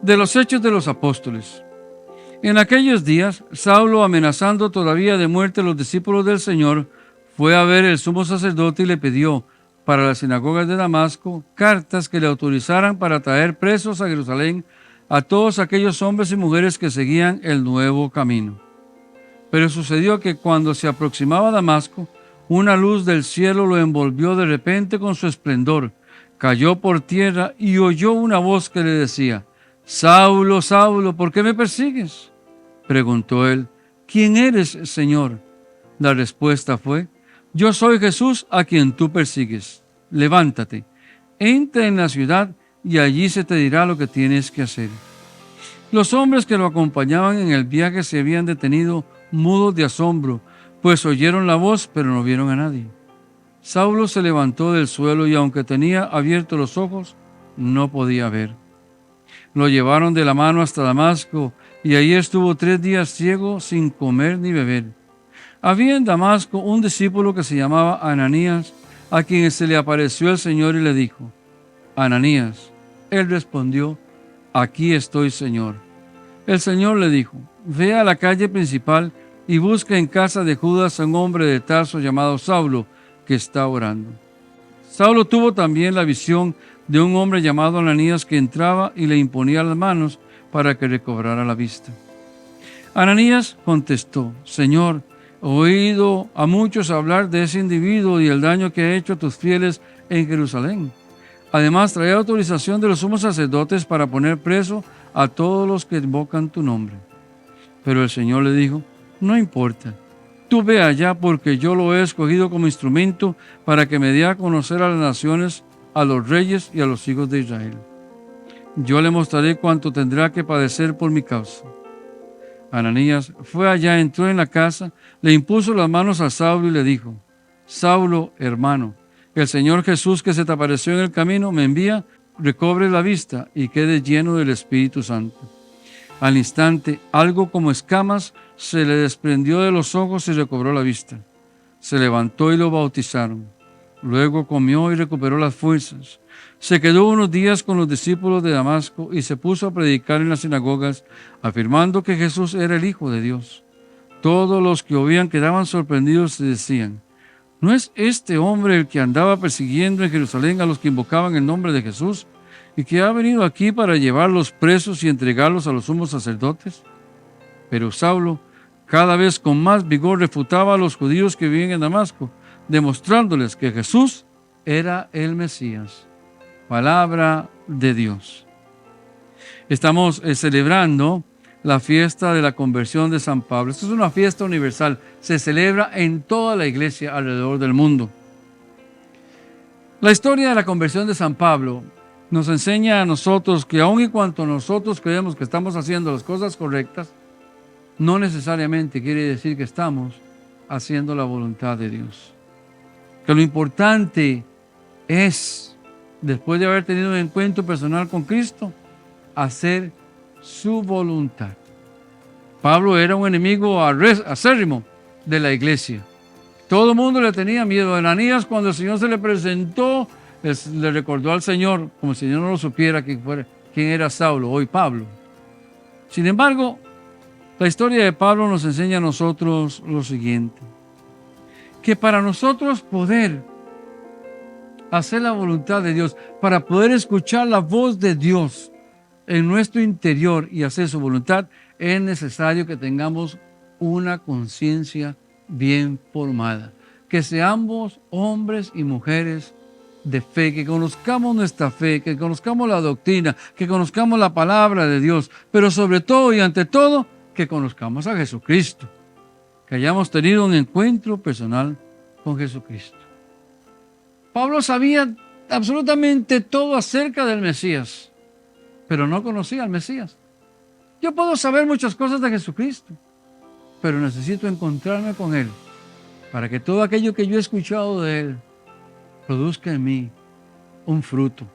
De los Hechos de los Apóstoles. En aquellos días, Saulo, amenazando todavía de muerte a los discípulos del Señor, fue a ver el sumo sacerdote y le pidió, para las sinagogas de Damasco, cartas que le autorizaran para traer presos a Jerusalén a todos aquellos hombres y mujeres que seguían el nuevo camino. Pero sucedió que cuando se aproximaba a Damasco, una luz del cielo lo envolvió de repente con su esplendor, cayó por tierra y oyó una voz que le decía: Saulo, Saulo, ¿por qué me persigues? Preguntó él: ¿Quién eres, Señor? La respuesta fue: Yo soy Jesús a quien tú persigues. Levántate, entra en la ciudad y allí se te dirá lo que tienes que hacer. Los hombres que lo acompañaban en el viaje se habían detenido mudos de asombro, pues oyeron la voz pero no vieron a nadie. Saulo se levantó del suelo y aunque tenía abiertos los ojos, no podía ver. Lo llevaron de la mano hasta Damasco y allí estuvo 3 días ciego sin comer ni beber. Había en Damasco un discípulo que se llamaba Ananías, a quien se le apareció el Señor y le dijo: Ananías. Él respondió: Aquí estoy, Señor. El Señor le dijo: Ve a la calle principal y busca en casa de Judas a un hombre de Tarso llamado Saulo, que está orando. Saulo tuvo también la visión de un hombre llamado Ananías que entraba y le imponía las manos para que recobrara la vista. Ananías contestó: Señor, he oído a muchos hablar de ese individuo y el daño que ha hecho a tus fieles en Jerusalén. Además, trae autorización de los sumos sacerdotes para poner preso a todos los que invocan tu nombre. Pero el Señor le dijo: No importa. Tú ve allá, porque yo lo he escogido como instrumento para que me dé a conocer a las naciones, a los reyes y a los hijos de Israel. Yo le mostraré cuánto tendrá que padecer por mi causa. Ananías fue allá, entró en la casa, le impuso las manos a Saulo y le dijo: Saulo, hermano, el Señor Jesús que se te apareció en el camino me envía, recobre la vista y quede lleno del Espíritu Santo. Al instante, algo como escamas se le desprendió de los ojos y recobró la vista. Se levantó y lo bautizaron. Luego comió y recuperó las fuerzas. Se quedó unos días con los discípulos de Damasco y se puso a predicar en las sinagogas, afirmando que Jesús era el Hijo de Dios. Todos los que oían quedaban sorprendidos y decían: ¿No es este hombre el que andaba persiguiendo en Jerusalén a los que invocaban el nombre de Jesús y que ha venido aquí para llevarlos presos y entregarlos a los sumos sacerdotes? Pero Saulo, cada vez con más vigor, refutaba a los judíos que vivían en Damasco, demostrándoles que Jesús era el Mesías. Palabra de Dios. Estamos celebrando la fiesta de la conversión de San Pablo. Esta es una fiesta universal. Se celebra en toda la iglesia alrededor del mundo. La historia de la conversión de San Pablo nos enseña a nosotros que aun y cuanto nosotros creemos que estamos haciendo las cosas correctas, no necesariamente quiere decir que estamos haciendo la voluntad de Dios. Que lo importante es, después de haber tenido un encuentro personal con Cristo, hacer su voluntad. Pablo era un enemigo acérrimo de la iglesia. Todo el mundo le tenía miedo. A Ananías, cuando el Señor se le presentó, le recordó al Señor, como si el Señor no lo supiera, quién era Saulo, hoy Pablo. Sin embargo, la historia de Pablo nos enseña a nosotros lo siguiente: que para nosotros poder hacer la voluntad de Dios, para poder escuchar la voz de Dios en nuestro interior y hacer su voluntad, es necesario que tengamos una conciencia bien formada, que seamos hombres y mujeres de fe, que conozcamos nuestra fe, que conozcamos la doctrina, que conozcamos la palabra de Dios, pero sobre todo y ante todo, que conozcamos a Jesucristo, que hayamos tenido un encuentro personal con Jesucristo. Pablo sabía absolutamente todo acerca del Mesías, pero no conocía al Mesías. Yo puedo saber muchas cosas de Jesucristo, pero necesito encontrarme con Él para que todo aquello que yo he escuchado de Él produzca en mí un fruto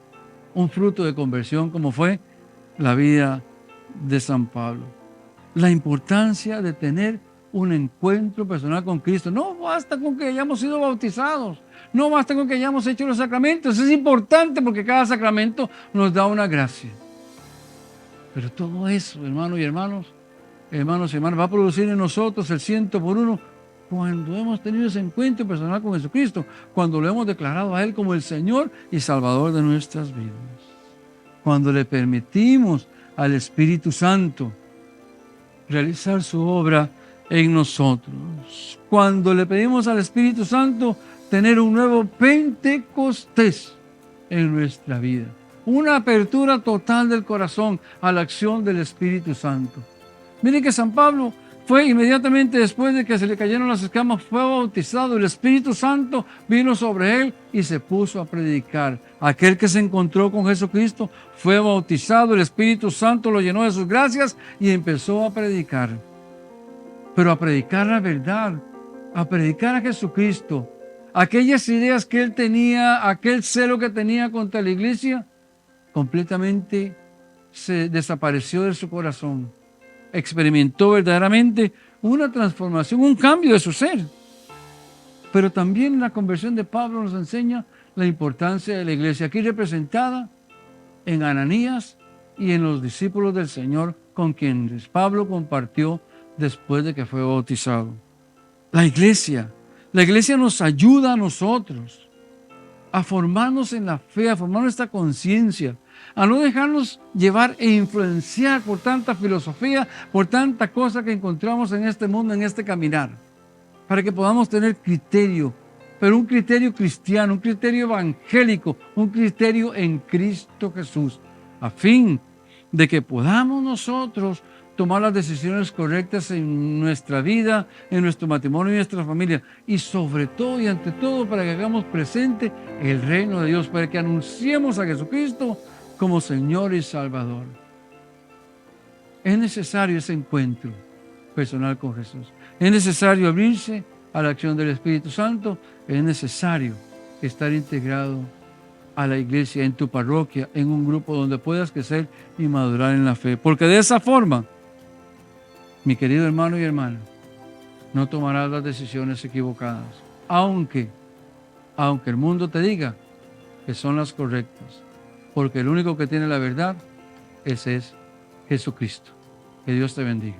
de conversión, como fue la vida de San Pablo. La importancia de tener un encuentro personal con Cristo. No basta con que hayamos sido bautizados, no basta con que hayamos hecho los sacramentos. Es importante porque cada sacramento nos da una gracia. Pero todo eso, hermanos y hermanos, va a producir en nosotros el 100 por 1 cuando hemos tenido ese encuentro personal con Jesucristo, cuando lo hemos declarado a Él como el Señor y Salvador de nuestras vidas. Cuando le permitimos al Espíritu Santo realizar su obra en nosotros. Cuando le pedimos al Espíritu Santo tener un nuevo Pentecostés en nuestra vida. Una apertura total del corazón a la acción del Espíritu Santo. Miren que San Pablo fue inmediatamente después de que se le cayeron las escamas, fue bautizado. El Espíritu Santo vino sobre él y se puso a predicar. Aquel que se encontró con Jesucristo fue bautizado. El Espíritu Santo lo llenó de sus gracias y empezó a predicar. Pero a predicar la verdad, a predicar a Jesucristo. Aquellas ideas que él tenía, aquel celo que tenía contra la iglesia, completamente se desapareció de su corazón. Experimentó verdaderamente una transformación, un cambio de su ser. Pero también la conversión de Pablo nos enseña la importancia de la iglesia, aquí representada en Ananías y en los discípulos del Señor con quienes Pablo compartió después de que fue bautizado. La iglesia nos ayuda a nosotros a formarnos en la fe, a formar nuestra conciencia, a no dejarnos llevar e influenciar por tanta filosofía, por tanta cosa que encontramos en este mundo, en este caminar, para que podamos tener criterio, pero un criterio cristiano, un criterio evangélico, un criterio en Cristo Jesús, a fin de que podamos nosotros tomar las decisiones correctas en nuestra vida, en nuestro matrimonio y en nuestra familia, y sobre todo y ante todo para que hagamos presente el reino de Dios, para que anunciemos a Jesucristo como Señor y Salvador. Es necesario ese encuentro personal con Jesús. Es necesario abrirse a la acción del Espíritu Santo. Es necesario estar integrado a la iglesia, en tu parroquia, en un grupo donde puedas crecer y madurar en la fe. Porque de esa forma, mi querido hermano y hermana, no tomarás las decisiones equivocadas, aunque el mundo te diga que son las correctas, porque el único que tiene la verdad es Jesucristo. Que Dios te bendiga.